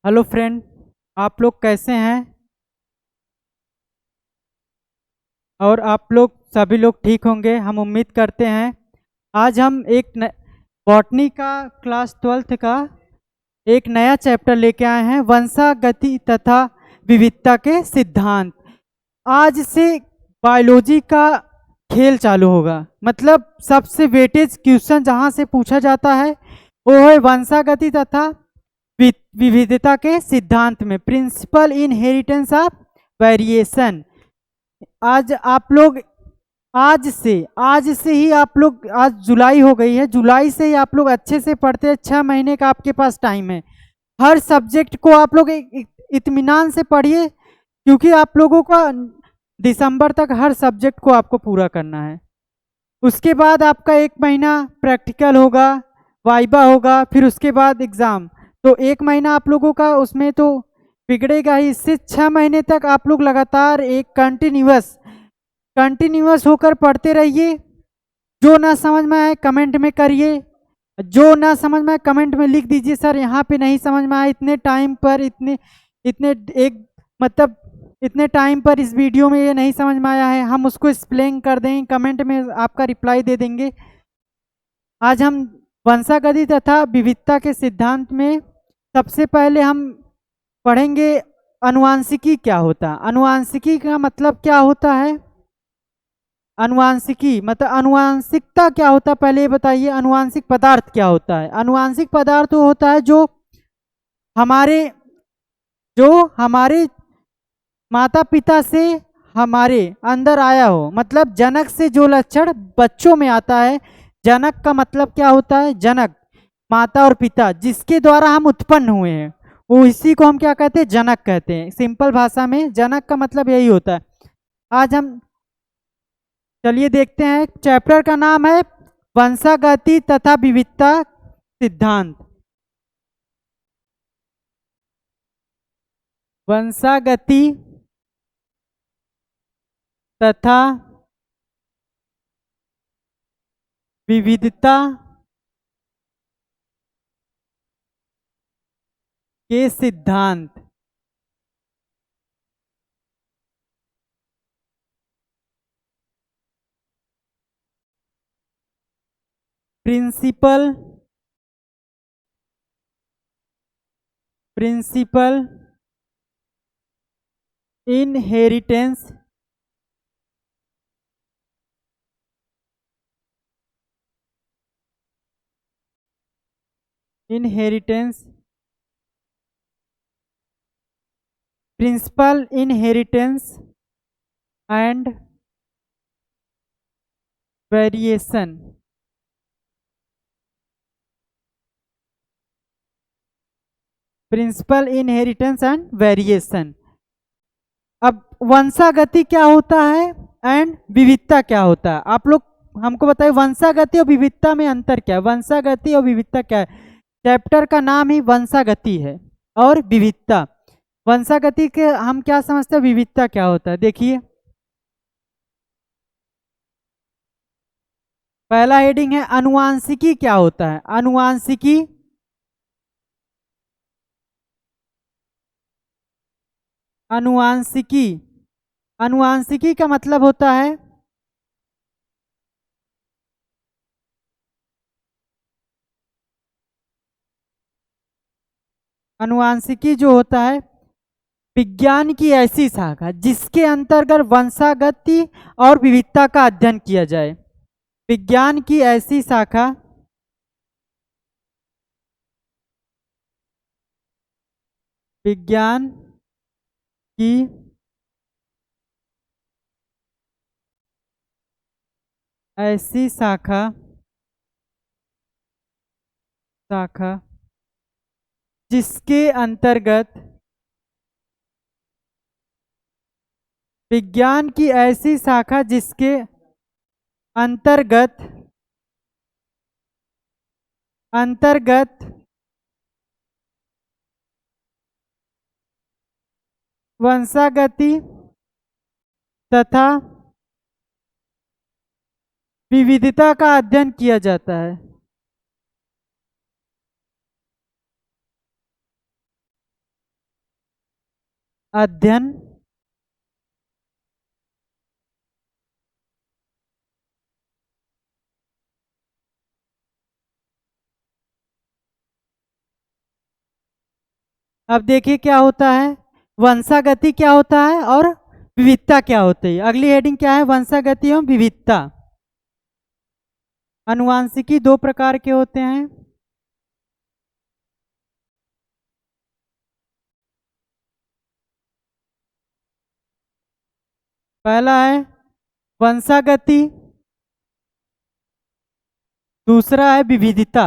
Hello friend. आप लोग कैसे हैं? और आप लोग सभी लोग ठीक होंगे, हम उम्मीद करते हैं। आज हम बॉटनी का क्लास 12th का एक नया चैप्टर लेके आए हैं, वंशागति तथा विविधता के सिद्धांत। आज से बायोलॉजी का खेल चालू होगा। मतलब सबसे वेटेज क्वेश्चन जहां से पूछा जाता है वो है वंशागति तथा विविधता के सिद्धांत में प्रिंसिपल इनहेरिटेंस ऑफ वेरिएशन। आज आप लोग आज से ही आप लोग, आज जुलाई हो गई है, जुलाई से ही आप लोग अच्छे से पढ़ते हैं। 6 महीने का आपके पास टाइम है। हर सब्जेक्ट को आप लोग इत्मीनान से पढ़िए, क्योंकि आप लोगों का दिसंबर तक हर सब्जेक्ट को आपको पूरा करना है। उसके बाद आपका 1 महीना प्रैक्टिकल होगा, वाइबा होगा, फिर उसके बाद एग्ज़ाम। तो 1 महीना आप लोगों का उसमें तो बिगड़ेगा ही। इससे 6 महीने तक आप लोग लगातार एक कंटिन्यूअस होकर पढ़ते रहिए। जो ना समझ में आए कमेंट में करिए, जो ना समझ में आए कमेंट में लिख दीजिए, सर यहाँ पे नहीं समझ में आया, इतने टाइम पर इतने इतने एक मतलब इतने टाइम पर इस वीडियो में ये नहीं समझ में आया है, हम उसको एक्सप्लेन कर देंगे, कमेंट में आपका रिप्लाई दे देंगे। आज हम वंशागति तथा विविधता के सिद्धांत में सबसे पहले हम पढ़ेंगे अनुवांशिकी क्या होता है। अनुवांशिकी का मतलब क्या होता है? अनुवांशिकी मतलब अनुवांशिकता क्या होता है, पहले ये बताइए। अनुवांशिक पदार्थ क्या होता है? अनुवांशिक पदार्थ वो होता है हमारे जो हमारे माता पिता से हमारे अंदर आया हो। मतलब जनक से जो लक्षण बच्चों में आता है। जनक का मतलब क्या होता है? जनक माता और पिता जिसके द्वारा हम उत्पन्न हुए हैं, वो इसी को हम क्या कहते हैं? जनक कहते हैं। सिंपल भाषा में जनक का मतलब यही होता है। आज हम चलिए देखते हैं। चैप्टर का नाम है वंशागति तथा विविधता सिद्धांत। वंशागति तथा विविधता के सिद्धांत। Principle principle inheritance inheritance principle inheritance and variation. Principle inheritance and variation. अब वंशागति क्या होता है एंड विविधता क्या होता है, आप लोग हमको बताइए। वंशागति और विविधता में अंतर क्या है? वंशागति और विविधता क्या है? चैप्टर का नाम ही वंशागति है और विविधता। वंशागति के हम क्या समझते हैं, विविधता क्या होता है? देखिए, पहला हेडिंग है अनुवांशिकी क्या होता है। अनुवांशिकी अनुवांशिकी अनुवांशिकी का मतलब होता है अनुवांशिकी जो होता है विज्ञान की ऐसी शाखा जिसके अंतर्गत वंशागति और विविधता का अध्ययन किया जाए। विज्ञान की ऐसी शाखा विज्ञान की ऐसी शाखा शाखा जिसके अंतर्गत विज्ञान की ऐसी शाखा जिसके अंतर्गत अंतर्गत वंशागति तथा विविधता का अध्ययन किया जाता है। अध्ययन अब देखिए क्या होता है, वंशागति क्या होता है और विविधता क्या होती है। अगली हेडिंग क्या है, वंशागति एवं विविधता। अनुवांशिकी दो प्रकार के होते हैं। पहला है वंशागति, दूसरा है विविधता।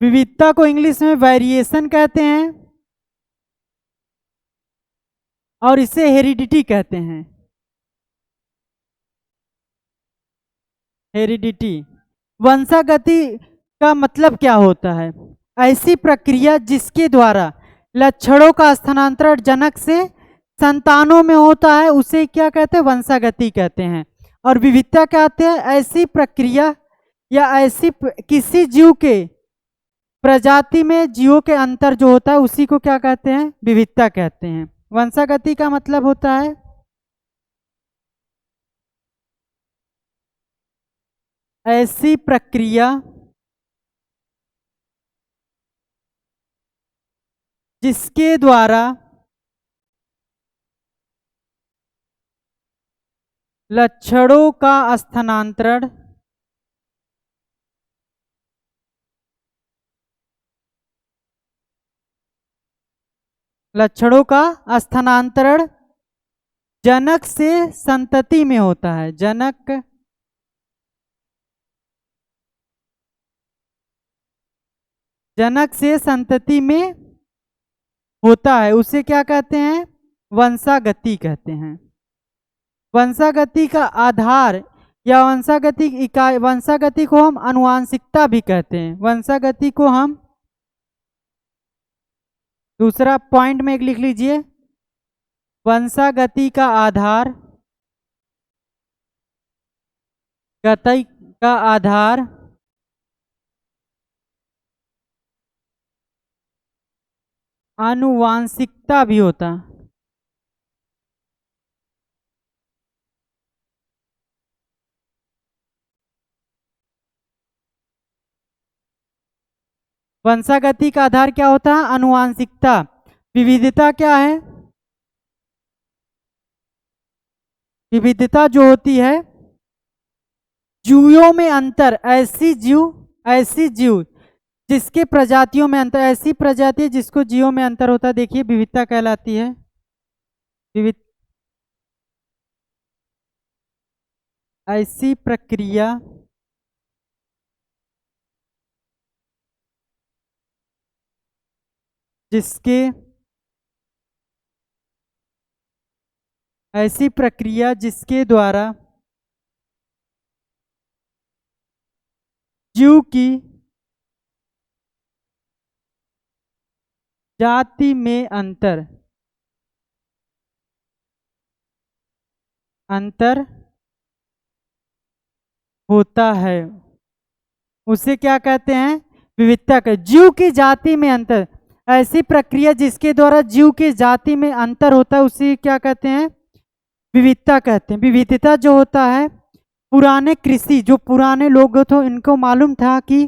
विविधता को इंग्लिश में वेरिएशन कहते हैं और इसे हेरिडिटी कहते हैं। हेरिडिटी। वंशागति का मतलब क्या होता है, ऐसी प्रक्रिया जिसके द्वारा लक्षणों का स्थानांतरण जनक से संतानों में होता है उसे क्या कहते हैं, वंशागति कहते हैं। और विविधता कहते हैं ऐसी प्रक्रिया या ऐसी किसी जीव के प्रजाति में जीवों के अंतर जो होता है उसी को क्या कहते हैं, विविधता कहते हैं। वंशागति का मतलब होता है ऐसी प्रक्रिया जिसके द्वारा लक्षणों का स्थानांतरण लक्षणों का स्थानांतरण जनक से संतति में होता है। जनक से संतति में होता है उसे क्या कहते हैं, वंशागति कहते हैं। वंशागति का आधार या वंशागति इकाई, वंशागति को हम आनुवांशिकता भी कहते हैं। वंशागति को हम, दूसरा पॉइंट में एक लिख लीजिए, वंशागति का आधार, गति का आधार आनुवांशिकता भी होता है। वंशागति का आधार क्या होता है, आनुवांशिकता। विविधता क्या है, विविधता जो होती है जीवों में अंतर, ऐसी जीव जिसके प्रजातियों में अंतर, ऐसी प्रजाति जिसको जीवों में अंतर होता है, देखिए विविधता कहलाती है। विविध ऐसी प्रक्रिया जिसके ऐसी प्रक्रिया जिसके द्वारा जीव की जाति में अंतर होता है उसे क्या कहते हैं, विविधता का। जीव की जाति में अंतर, ऐसी प्रक्रिया जिसके द्वारा जीव की जाति में अंतर होता है उसे क्या कहते हैं, विविधता कहते हैं। विविधता जो होता है, पुराने कृषि जो पुराने लोग थे इनको मालूम था कि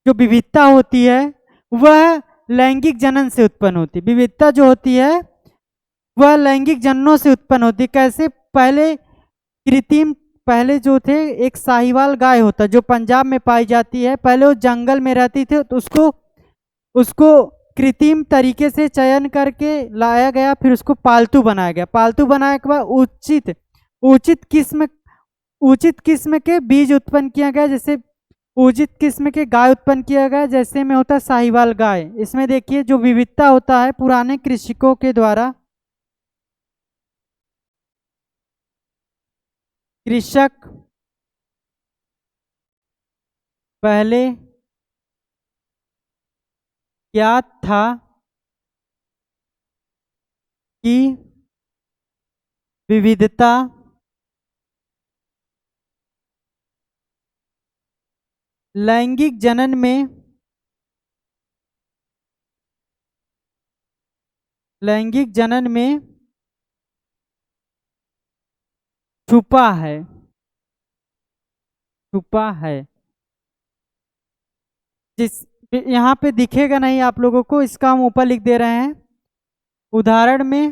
जो विविधता होती है वह लैंगिक जनन से उत्पन्न होती है। विविधता जो होती है वह लैंगिक जननों से उत्पन्न होती है। कैसे, पहले जो थे एक साहिवाल गाय होता जो पंजाब में पाई जाती है, पहले वो जंगल में रहती थी तो उसको कृत्रिम तरीके से चयन करके लाया गया, फिर उसको पालतू बनाया गया। पालतू बनाने के बाद उचित किस्म के बीज उत्पन्न किया गया, जैसे उचित किस्म के गाय उत्पन्न किया गया, जैसे में होता है साहिवाल गाय। इसमें देखिए जो विविधता होता है पुराने कृषकों के द्वारा, कृषक पहले ज्ञात था कि विविधता लैंगिक जनन में लैंगिक जनन में छुपा है, छुपा है। जिस यहाँ पे दिखेगा नहीं आप लोगों को, इसका हम ऊपर लिख दे रहे हैं। उदाहरण में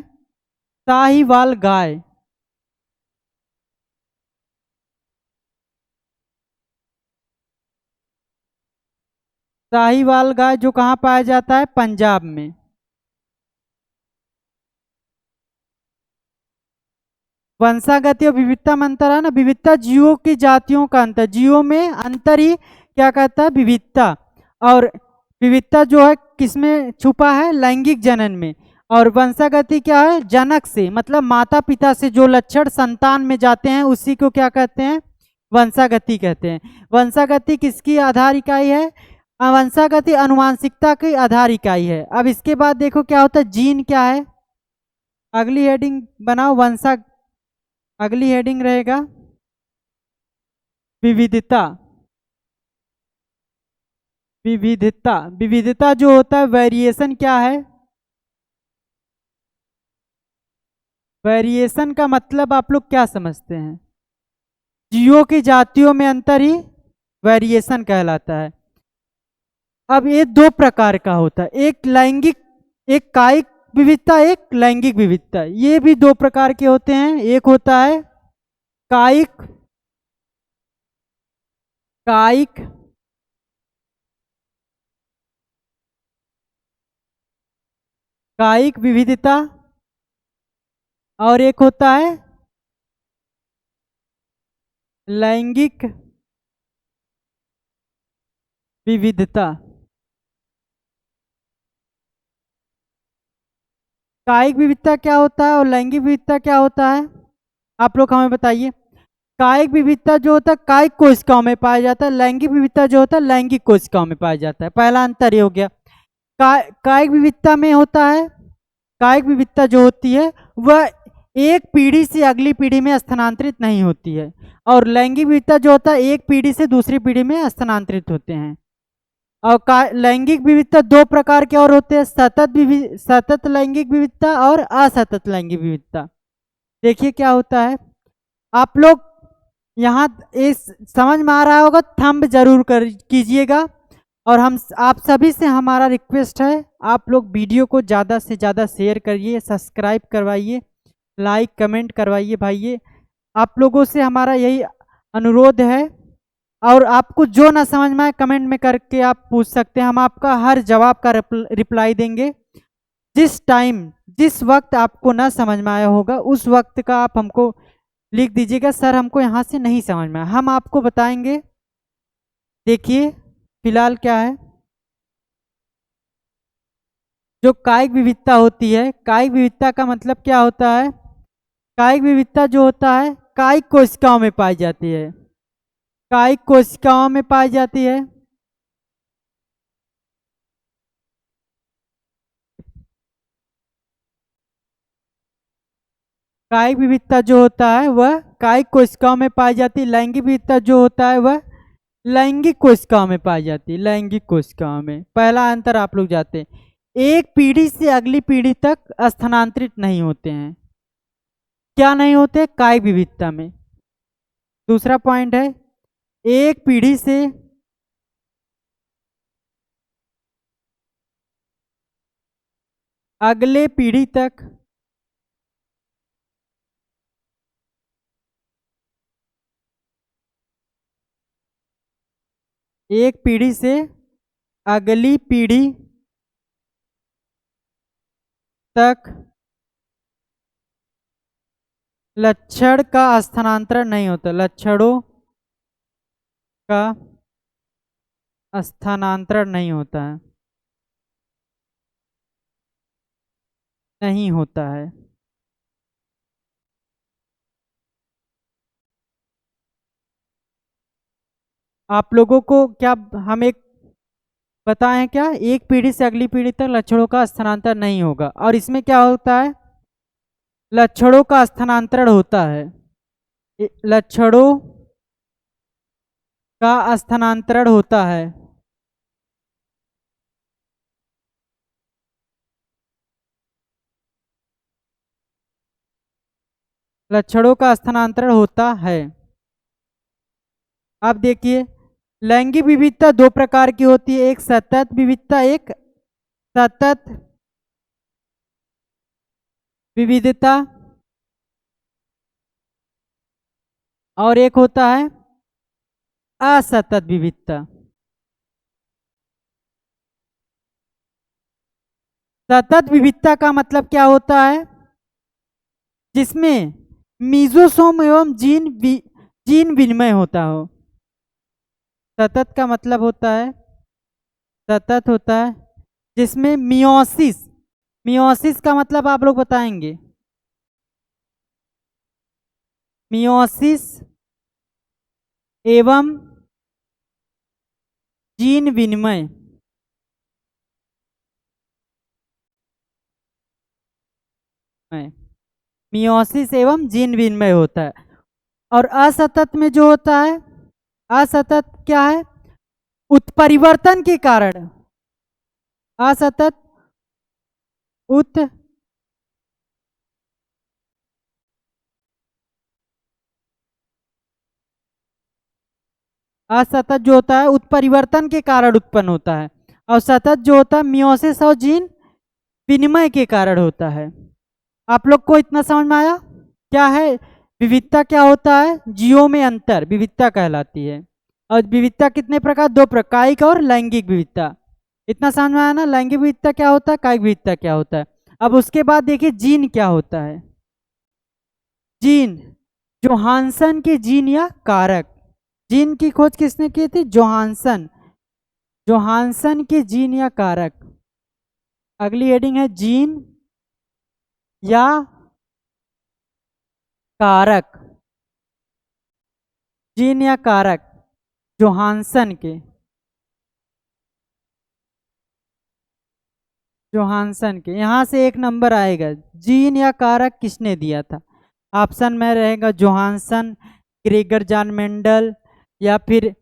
साहीवाल गाय, साहीवाल गाय जो कहाँ पाया जाता है? पंजाब में। वंशागति और विविधता में अंतर है ना, विविधता जीवों की जातियों का अंतर, जीवों में अंतर ही क्या कहता है? विविधता। और विविधता जो है किसमें छुपा है? लैंगिक जनन में। और वंशागति क्या है? जनक से, मतलब माता पिता से जो लक्षण संतान में जाते हैं उसी को क्या कहते हैं? वंशागति कहते हैं। वंशागति किसकी आधार इकाई है? वंशागति अनुवांशिकता की आधार इकाई है। अब इसके बाद देखो क्या होता है, जीन क्या है? अगली हेडिंग बनाओ वंशा, अगली हेडिंग रहेगा विविधता। विविधता, विविधता जो होता है, वेरिएशन क्या है? वेरिएशन का मतलब आप लोग क्या समझते हैं? जीवों की जातियों में अंतर ही वेरिएशन कहलाता है। अब ये दो प्रकार का होता है, एक लैंगिक, एक कायिक विविधता, एक लैंगिक विविधता। ये भी दो प्रकार के होते हैं। एक होता है कायिक, कायिक कायिक विविधता, और एक होता है लैंगिक विविधता। कायिक विविधता क्या होता है और लैंगिक विविधता क्या होता है? आप लोग हमें बताइए। कायिक विविधता जो होता है कायिक कोशिकाओं में पाया जाता है, लैंगिक विविधता जो होता है लैंगिक कोशिकाओं में पाया जाता है। पहला अंतर ये हो गया। कायिक विविधता में होता है, कायिक विविधता जो होती है वह एक पीढ़ी से अगली पीढ़ी में स्थानांतरित नहीं होती है, और लैंगिक विविधता जो होता है एक पीढ़ी से दूसरी पीढ़ी में स्थानांतरित होते हैं। और लैंगिक विविधता दो प्रकार के और होते हैं, सतत लैंगिक विविधता और असतत लैंगिक विविधता। देखिए क्या होता है, आप लोग यहाँ इस समझ में आ रहा होगा, थंब जरूर कर कीजिएगा। और हम आप सभी से हमारा रिक्वेस्ट है, आप लोग वीडियो को ज़्यादा से ज़्यादा शेयर करिए, सब्सक्राइब करवाइए, लाइक कमेंट करवाइए भाइये। आप लोगों से हमारा यही अनुरोध है। और आपको जो ना समझ में आए कमेंट में करके आप पूछ सकते हैं, हम आपका हर जवाब का रिप्लाई देंगे। जिस टाइम जिस वक्त आपको ना समझ में आया होगा उस वक्त का आप हमको लिख दीजिएगा, सर हमको यहाँ से नहीं समझ में आया, हम आपको बताएंगे। देखिए फिलहाल क्या है, जो कायिक विविधता होती है, कायिक विविधता का मतलब क्या होता है? कायिक विविधता जो होता है कायिक कोशिकाओं में पाई जाती है, कायिक कोशिकाओं में पाई जाती है। कायिक विविधता जो होता है वह कायिक कोशिकाओं में पाई जाती है। लैंगिक विविधता जो होता है वह लैंगिक कोशिकाओं में पाई जाती है, लैंगिक कोशिकाओं में। पहला अंतर आप लोग जाते हैं, एक पीढ़ी से अगली पीढ़ी तक स्थानांतरित नहीं होते हैं। क्या नहीं होते? कायिक विविधता में। दूसरा पॉइंट है, एक पीढ़ी से अगले पीढ़ी तक एक पीढ़ी से अगली पीढ़ी तक लक्षण का स्थानांतरण नहीं होता, लक्षणों का स्थानांतरण नहीं होता है, नहीं होता है। आप लोगों को क्या हम एक बताएं क्या, एक पीढ़ी से अगली पीढ़ी तक लक्षणों का स्थानांतरण नहीं होगा, और इसमें क्या होता है? लक्षणों का स्थानांतरण होता है, लक्षणों का स्थानांतरण होता है। लक्षणों का स्थानांतरण होता है। अब देखिए, लैंगिक विविधता दो प्रकार की होती है, एक सतत विविधता, एक सतत विविधता, और एक होता है असतत विविधता। सतत विविधता का मतलब क्या होता है? जिसमें मीजोसोम एवं जीन विनिमय होता हो। सतत का मतलब होता है, सतत होता है जिसमें मियोसिस, मियोसिस का मतलब आप लोग बताएंगे, मियोसिस एवं जीन विनिमय, मियोसिस एवं जीन विनिमय होता है। और असतत में जो होता है, असतत क्या है? उत्परिवर्तन के कारण, असतत उत असतत जो होता है उत्परिवर्तन के कारण उत्पन्न होता है, और सतत जो होता है मियोसिस और जीन विनिमय के कारण होता है। आप लोग को इतना समझ में आया? क्या है विविधता, क्या होता है? जीवों में अंतर विविधता कहलाती है। और विविधता कितने प्रकार? दो प्रकार, कायिक और लैंगिक विविधता। इतना समझ में आया ना? लैंगिक विविधता क्या होता है, कायिक विविधता क्या होता है। अब उसके बाद देखिए जीन क्या होता है। जीन, जोहानसन के जीन या कारक। जीन की खोज किसने की थी? जोहानसन, जोहानसन के जीन या कारक। अगली हेडिंग है जीन या कारक, जीन या कारक जोहानसन के, जोहानसन के। यहां से एक नंबर आएगा, जीन या कारक किसने दिया था? ऑप्शन में रहेगा जोहानसन, ग्रेगर जॉन मेंडल, या फिर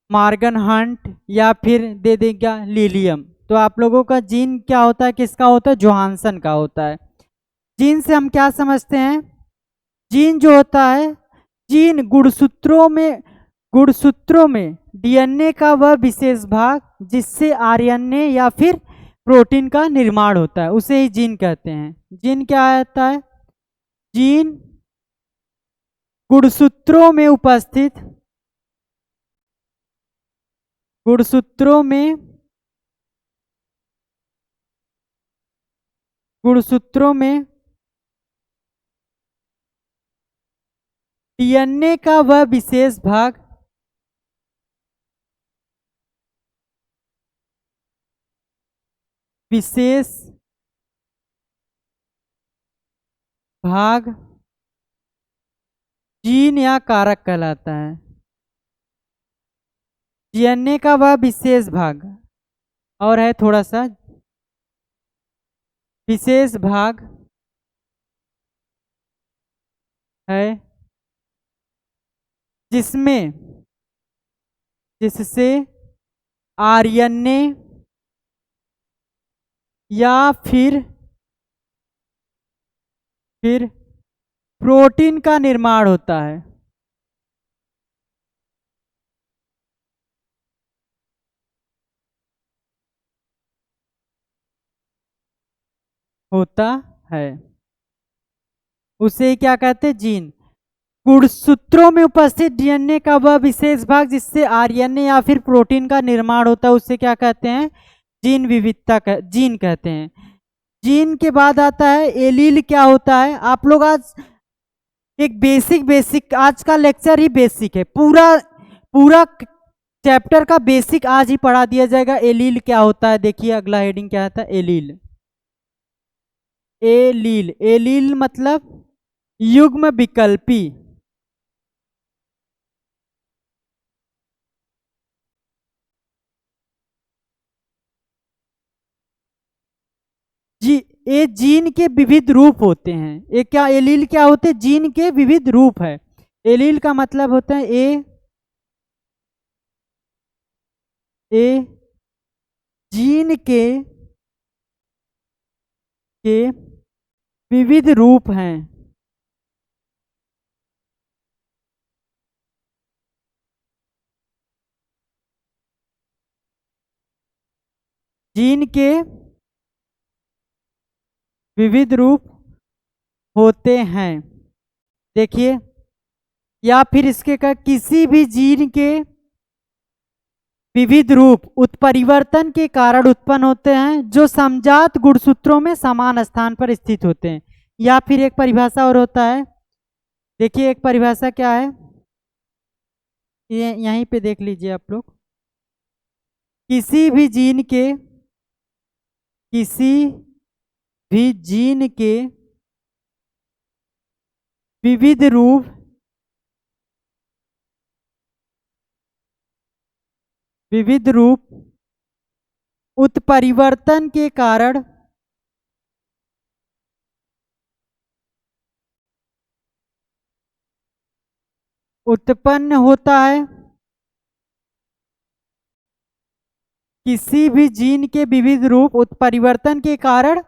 मार्गन हंट, या फिर दे देगा लिलियम। तो आप लोगों का जीन क्या होता है, किसका होता है? जोहानसन का होता है। जीन से हम क्या समझते हैं? जीन जो होता है, जीन गुणसूत्रों में, गुणसूत्रों में डीएनए का वह विशेष भाग जिससे आरएनए या फिर प्रोटीन का निर्माण होता है, उसे ही जीन कहते हैं। जीन क्या होता है? जीन गुणसूत्रों में उपस्थित, गुणसूत्रों में, गुणसूत्रों में डीएनए का वह विशेष भाग, विशेष भाग जीन या कारक कहलाता है। डीएनए का वह विशेष भाग, और है थोड़ा सा, विशेष भाग है जिसमें, जिससे आरएनए या फिर प्रोटीन का निर्माण होता है, होता है, उसे क्या कहते हैं? जीन। गुणसूत्रों में उपस्थित डीएनए का वह विशेष भाग जिससे आरएनए या फिर प्रोटीन का निर्माण होता है, उसे क्या कहते हैं? जीन विविधता जीन कहते हैं। जीन के बाद आता है एलील। क्या होता है? आप लोग आज एक बेसिक आज का लेक्चर ही बेसिक है, पूरा पूरा चैप्टर का बेसिक आज ही पढ़ा दिया जाएगा। एलील क्या होता है? देखिए अगला हेडिंग क्या आता है, एलील। एलील, एलील मतलब युग्म विकल्पी। जी, ये जीन के विविध रूप होते हैं। ये क्या एलील क्या होते हैं? जीन के विविध रूप है। एलील का मतलब होता है ए जीन के विविध रूप हैं, जीन के विविध रूप होते हैं। देखिए, या फिर इसके का किसी भी जीन के विविध रूप उत्परिवर्तन के कारण उत्पन्न होते हैं जो समजात गुणसूत्रों में समान स्थान पर स्थित होते हैं। या फिर एक परिभाषा और होता है, देखिए एक परिभाषा क्या है, ये यहीं पे देख लीजिए आप लोग। किसी भी जीन के विविध रूप उत्परिवर्तन के कारण उत्पन्न होता है। किसी भी जीन के विविध रूप उत्परिवर्तन के कारण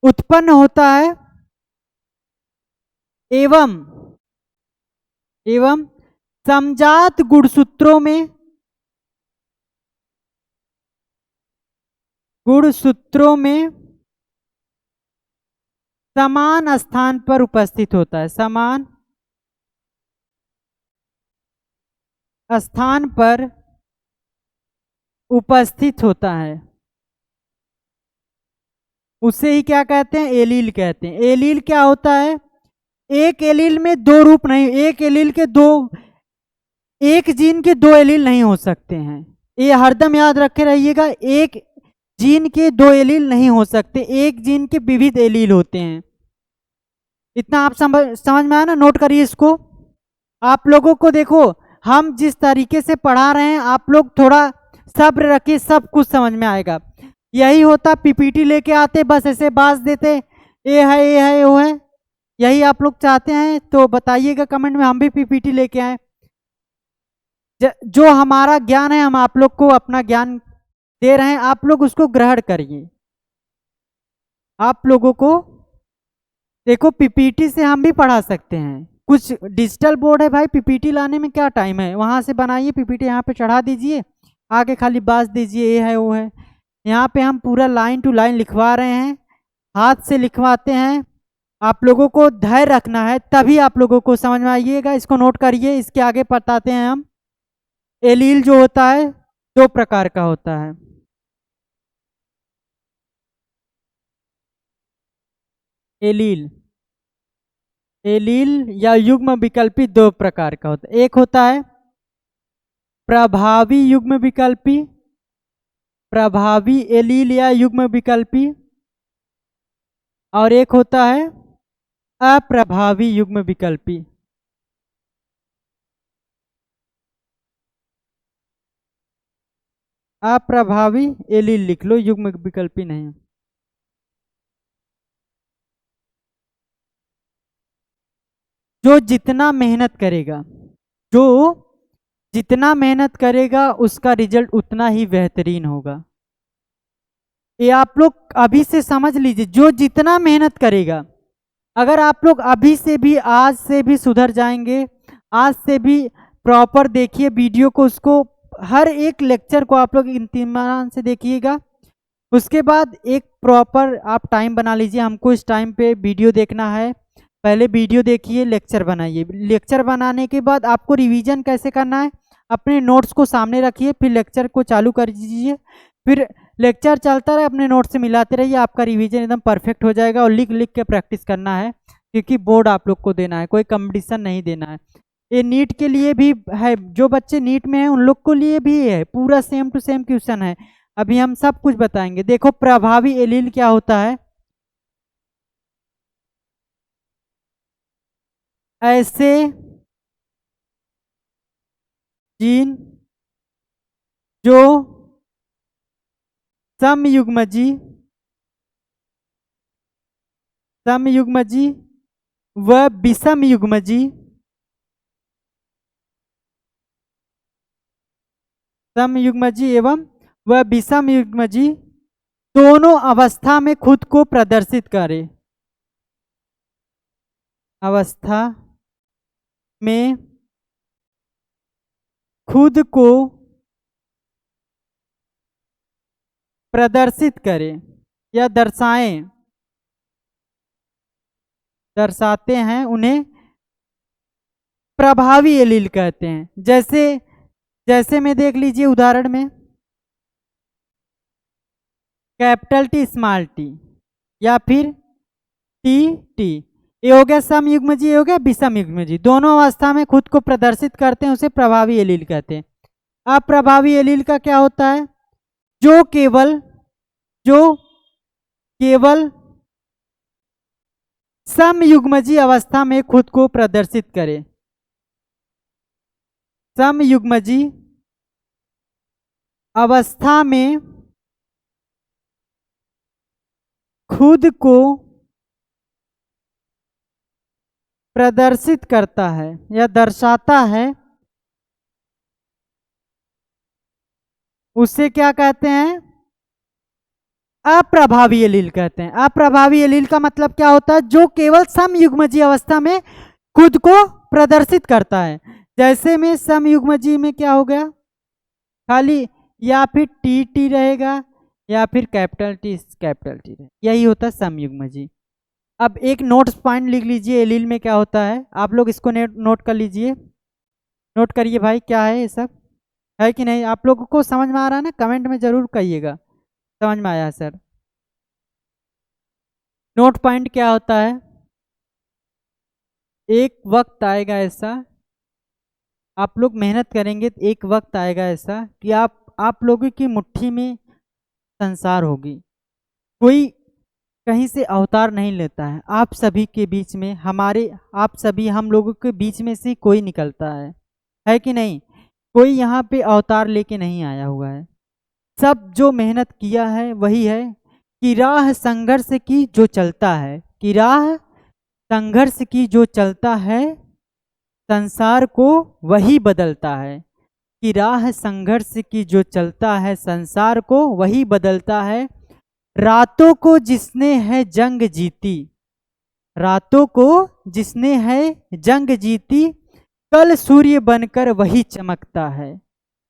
उत्पन्न होता है एवं समजात गुणसूत्रों में समान स्थान पर उपस्थित होता है, समान स्थान पर उपस्थित होता है। उसे ही क्या कहते हैं, एलील कहते हैं। एलील क्या होता है, एक एलील में दो रूप नहीं, एक जीन के दो एलील नहीं हो सकते हैं। ये हरदम याद रखे रहिएगा, एक जीन के दो एलील नहीं हो सकते, एक जीन के विविध एलील होते हैं। इतना आप समझ में आया ना, नोट करिए इसको। आप लोगों को देखो, हम जिस तरीके से पढ़ा रहे हैं, आप लोग थोड़ा सब्र रखिए, सब कुछ समझ में आएगा। यही होता, पीपीटी लेके आते बस ऐसे बाज देते, ये है ये है वो है। यही आप लोग चाहते हैं तो बताइएगा कमेंट में, हम भी पीपीटी लेके आए। जो हमारा ज्ञान है, हम आप लोग को अपना ज्ञान दे रहे हैं, आप लोग उसको ग्रहण करिए। आप लोगों को देखो, पीपीटी से हम भी पढ़ा सकते हैं। कुछ डिजिटल बोर्ड है भाई, पीपीटी लाने में क्या टाइम है, वहां से बनाइए पीपीटी, यहाँ पे चढ़ा दीजिए, आगे खाली बाज दीजिए ये है वो है। यहाँ पे हम पूरा लाइन टू लाइन लिखवा रहे हैं, हाथ से लिखवाते हैं। आप लोगों को धैर्य रखना है, तभी आप लोगों को समझ में आइएगा। इसको नोट करिए, इसके आगे बताते हैं हम। एलील जो होता है दो प्रकार का होता है। एलील या युग्म विकल्पी दो प्रकार का होता है। एक होता है प्रभावी युग्म विकल्पी, प्रभावी एलील या युग्म विकल्पी, और एक होता है अप्रभावी युग्म विकल्पी। अप्रभावी एलील लिख लो, युग्म विकल्पी नहीं। जो जितना मेहनत करेगा उसका रिजल्ट उतना ही बेहतरीन होगा। ये आप लोग अभी से समझ लीजिए, जो जितना मेहनत करेगा, अगर आप लोग अभी से भी, आज से भी सुधर जाएंगे, आज से भी प्रॉपर देखिए वीडियो को, उसको हर एक लेक्चर को आप लोग इत्मीनान से देखिएगा। उसके बाद एक प्रॉपर आप टाइम बना लीजिए, हमको इस टाइम पे वीडियो देखना है। पहले वीडियो देखिए, लेक्चर बनाइए। लेक्चर बनाने के बाद आपको रिवीजन कैसे करना है, अपने नोट्स को सामने रखिए, फिर लेक्चर को चालू कर दीजिए, फिर लेक्चर चलता रहे, अपने नोट्स से मिलाते रहिए, आपका रिवीजन एकदम परफेक्ट हो जाएगा। और लिख लिख के प्रैक्टिस करना है, क्योंकि बोर्ड आप लोग को देना है, कोई कंपटीशन नहीं देना है। ये नीट के लिए भी है, जो बच्चे नीट में हैं उन लोग को लिए भी है, पूरा सेम टू सेम क्वेश्चन है। अभी हम सब कुछ बताएंगे। देखो, प्रभावी एलील क्या होता है, ऐसे जीन जो समयुग्मजी व विषमयुग्मजी एवं व विषमयुग्मजी दोनों अवस्था में खुद को प्रदर्शित करे, अवस्था में खुद को प्रदर्शित करें या दर्शाएं, दर्शाते हैं, उन्हें प्रभावी एलील कहते हैं। जैसे जैसे में देख लीजिए उदाहरण में, कैपिटल टी स्मॉल टी, या फिर टी टी, ये हो गया सम युग्म जी, ये हो गया विषम युग्म जी। दोनों अवस्था में खुद को प्रदर्शित करते हैं, उसे प्रभावी एलील कहते हैं। अप्रभावी एलील का क्या होता है? जो केवल समयुग्मजी अवस्था में खुद को प्रदर्शित करे। समयुग्मजी अवस्था में खुद को प्रदर्शित करता है या दर्शाता है, उसे क्या कहते हैं? अप्रभावी एलील कहते हैं। अप्रभावी एलील का मतलब क्या होता है? जो केवल समयुग्मजी अवस्था में खुद को प्रदर्शित करता है। जैसे में समयुग्मजी में क्या हो गया, खाली या फिर टी टी रहेगा या फिर कैपिटल टी रहेगा, यही होता है समयुग्मजी। अब एक नोट्स पॉइंट लिख लीजिए एलील में क्या होता है, आप लोग इसको नोट कर लीजिए, नोट करिए भाई, क्या है ये सब, है कि नहीं? आप लोगों को समझ में आ रहा है ना? कमेंट में जरूर कहिएगा समझ में आया सर। नोट पॉइंट क्या होता है? एक वक्त आएगा ऐसा, आप लोग मेहनत करेंगे तो एक वक्त आएगा ऐसा कि आप लोगों की मुट्ठी में संसार होगी। कोई कहीं से अवतार नहीं लेता है, आप सभी के बीच में, आप सभी हम लोगों के बीच में से कोई निकलता है कि नहीं? कोई यहाँ पे अवतार लेके नहीं आया हुआ है। सब जो मेहनत किया है वही है कि राह संघर्ष की जो चलता है, कि राह संघर्ष की जो चलता है, संसार को वही बदलता है। कि राह संघर्ष की जो चलता है, संसार को वही बदलता है। रातों को जिसने है जंग जीती, रातों को जिसने है जंग जीती, कल सूर्य बनकर वही चमकता है।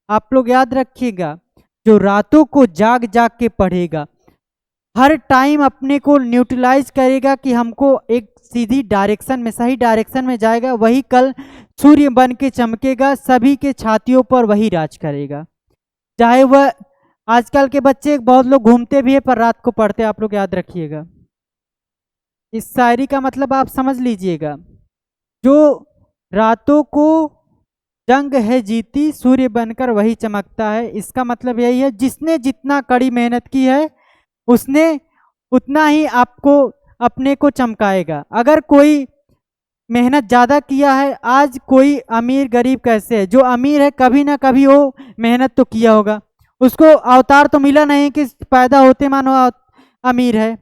आप लोग याद रखिएगा, जो रातों को जाग जाग के पढ़ेगा, हर टाइम अपने को न्यूट्रलाइज करेगा कि हमको एक सीधी डायरेक्शन में, सही डायरेक्शन में जाएगा, वही कल सूर्य बन के चमकेगा, सभी के छातियों पर वही राज करेगा। चाहे वह आजकल के बच्चे बहुत लोग घूमते भी है पर रात को पढ़ते, आप लोग याद रखिएगा। इस शायरी का मतलब आप समझ लीजिएगा, जो रातों को जंग है जीती, सूर्य बनकर वही चमकता है। इसका मतलब यही है, जिसने जितना कड़ी मेहनत की है उसने उतना ही आपको अपने को चमकाएगा। अगर कोई मेहनत ज़्यादा किया है, आज कोई अमीर गरीब कैसे है, जो अमीर है कभी ना कभी वो मेहनत तो किया होगा, उसको अवतार तो मिला नहीं कि पैदा होते मानो अमीर है।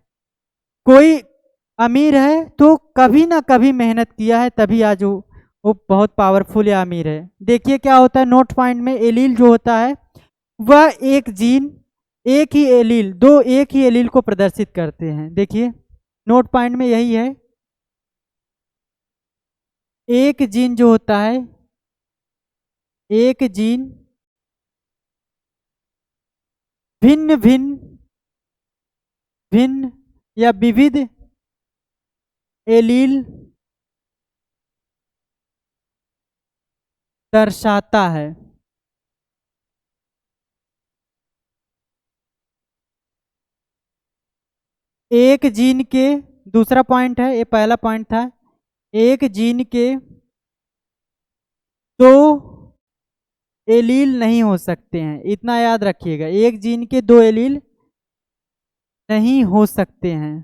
कोई अमीर है तो कभी ना कभी मेहनत किया है, तभी आज वो बहुत पावरफुल या अमीर है। देखिए क्या होता है नोट पॉइंट में, एलील जो होता है वह एक जीन, एक ही एलील, दो एक ही एलील को प्रदर्शित करते हैं। देखिए नोट पॉइंट में यही है, एक जीन जो होता है, एक जीन भिन्न भिन्न या विविध एलील दर्शाता है। एक जीन के, दूसरा पॉइंट है, ये पहला पॉइंट था, एक जीन के दो एलील नहीं हो सकते हैं, इतना याद रखिएगा। एक जीन के दो एलील नहीं हो सकते हैं।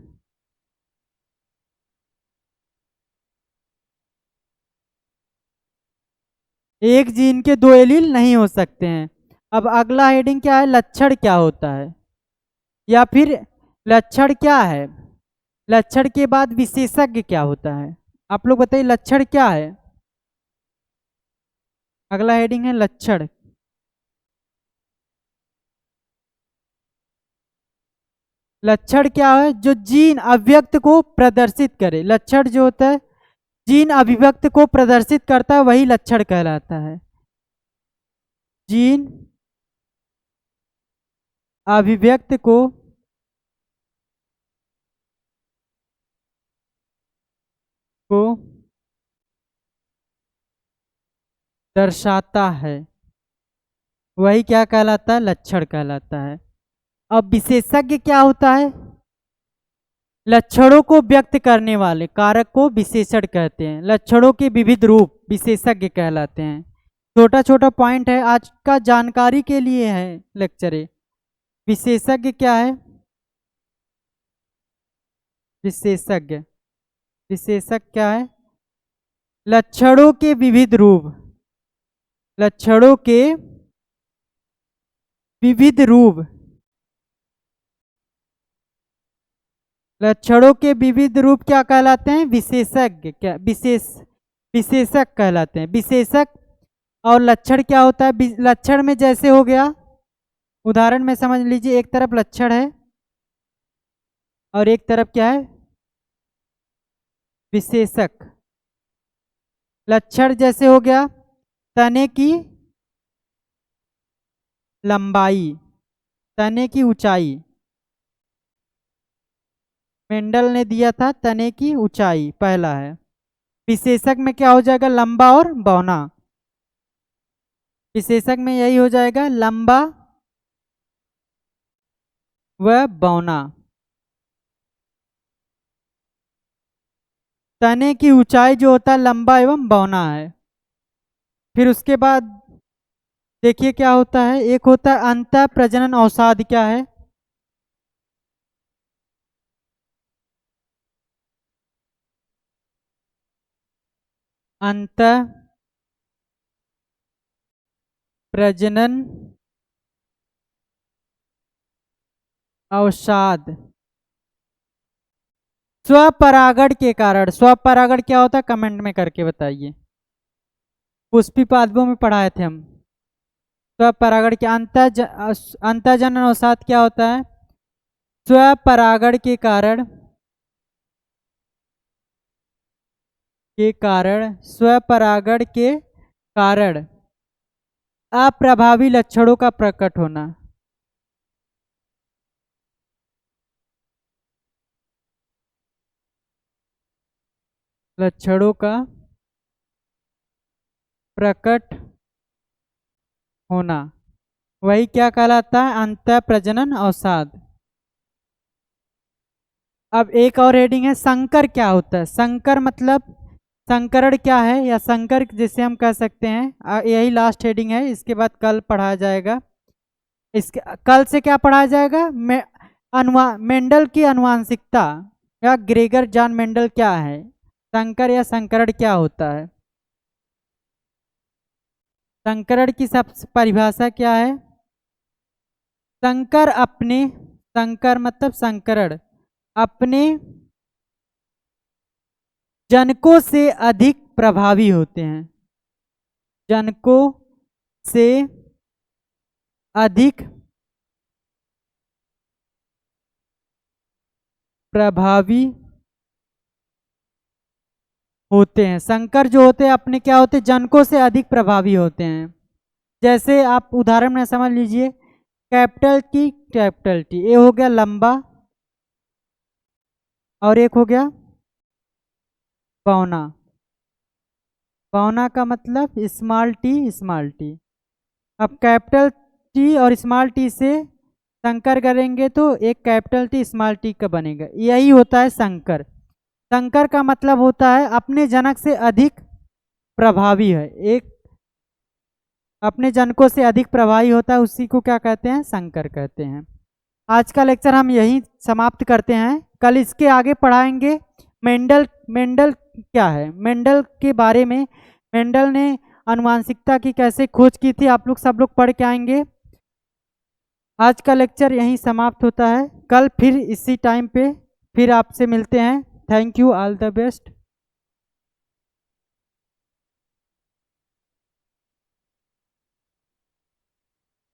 एक जीन के दो एलील नहीं हो सकते हैं। अब अगला हेडिंग क्या है, लक्षण क्या होता है, या फिर लक्षण क्या है, लक्षण के बाद विशेषज्ञ क्या होता है, आप लोग बताइए लक्षण क्या है। अगला हेडिंग है लक्षण। लक्षण क्या है, जो जीन अभिव्यक्त को प्रदर्शित करे। लक्षण जो होता है जीन अभिव्यक्त को प्रदर्शित करता है, वही लक्षण कहलाता है। जीन अभिव्यक्त को दर्शाता है, वही क्या कहलाता है? लक्षण कहलाता है। अब विशेषज्ञ क्या होता है? लक्षणों को व्यक्त करने वाले कारक को विशेषण कहते हैं। लक्षणों के विविध रूप विशेषज्ञ कहलाते हैं। छोटा छोटा पॉइंट है, आज का जानकारी के लिए है लेक्चर। विशेषज्ञ क्या है? विशेषज्ञ, विशेषज्ञ क्या है? लक्षणों के विविध रूप, लक्षणों के विविध रूप, लक्षणों के विविध रूप क्या कहलाते हैं? विशेषज्ञ, क्या विशेषक कहलाते हैं। विशेषक और लक्षण क्या होता है? लक्षण में जैसे हो गया, उदाहरण में समझ लीजिए, एक तरफ लक्षण है और एक तरफ क्या है? विशेषक। लक्षण जैसे हो गया तने की लंबाई, तने की ऊंचाई, मेंडल ने दिया था तने की ऊंचाई, पहला है। विशेषक में क्या हो जाएगा? लंबा और बौना। विशेषक में यही हो जाएगा, लंबा व बौना। तने की ऊंचाई जो होता है लंबा एवं बौना है। फिर उसके बाद देखिए क्या होता है, एक होता है अंतः प्रजनन अवसाद। क्या है? अंतः प्रजनन अवसाद स्वपरागण के कारण। स्वपरागण क्या होता है? कमेंट में करके बताइए। पुष्पी पादपों में पढ़ाए थे हम। स्वपरागण के अंतःजनन अवसाद क्या होता है? स्वपरागण के कारण, स्वपरागण के कारण अप्रभावी लक्षणों का प्रकट होना। लक्षणों का प्रकट होना, वही क्या कहलाता है? अंतः प्रजनन अवसाद। अब एक और हेडिंग है संकर। क्या होता है? संकर मतलब संकरण क्या है, या संकर जिसे हम कह सकते हैं। यही लास्ट हेडिंग है, इसके बाद कल पढ़ाया जाएगा। इसके कल से क्या पढ़ाया जाएगा? मेंडल की आनुवंशिकता, या ग्रेगर जॉन मेंडल क्या है, संकर या संकरण क्या होता है। संकरण की सब परिभाषा क्या है? संकर मतलब संकरण अपने जनकों से अधिक प्रभावी होते हैं। जनकों से अधिक प्रभावी होते हैं। संकर जो होते हैं अपने क्या होते हैं? जनकों से अधिक प्रभावी होते हैं। जैसे आप उदाहरण में समझ लीजिए, कैपिटल टी, ये हो गया लंबा और एक हो गया बौना। बौना का मतलब स्मॉल टी। अब कैपिटल टी और स्मॉल टी से संकर करेंगे तो एक कैपिटल टी स्मॉल टी का बनेगा। यही होता है संकर। संकर का मतलब होता है अपने जनक से अधिक प्रभावी है। एक अपने जनकों से अधिक प्रभावी होता है, उसी को क्या कहते हैं? संकर कहते हैं। आज का लेक्चर हम यहीं समाप्त करते हैं। कल इसके आगे पढ़ाएंगे मेंडल क्या है, मेंडल के बारे में। मेंडल ने आनुवंशिकता की कैसे खोज की थी, आप लोग सब लोग पढ़ के आएंगे। आज का लेक्चर यहीं समाप्त होता है। कल फिर इसी टाइम पे फिर आपसे मिलते हैं। Thank you, all the best.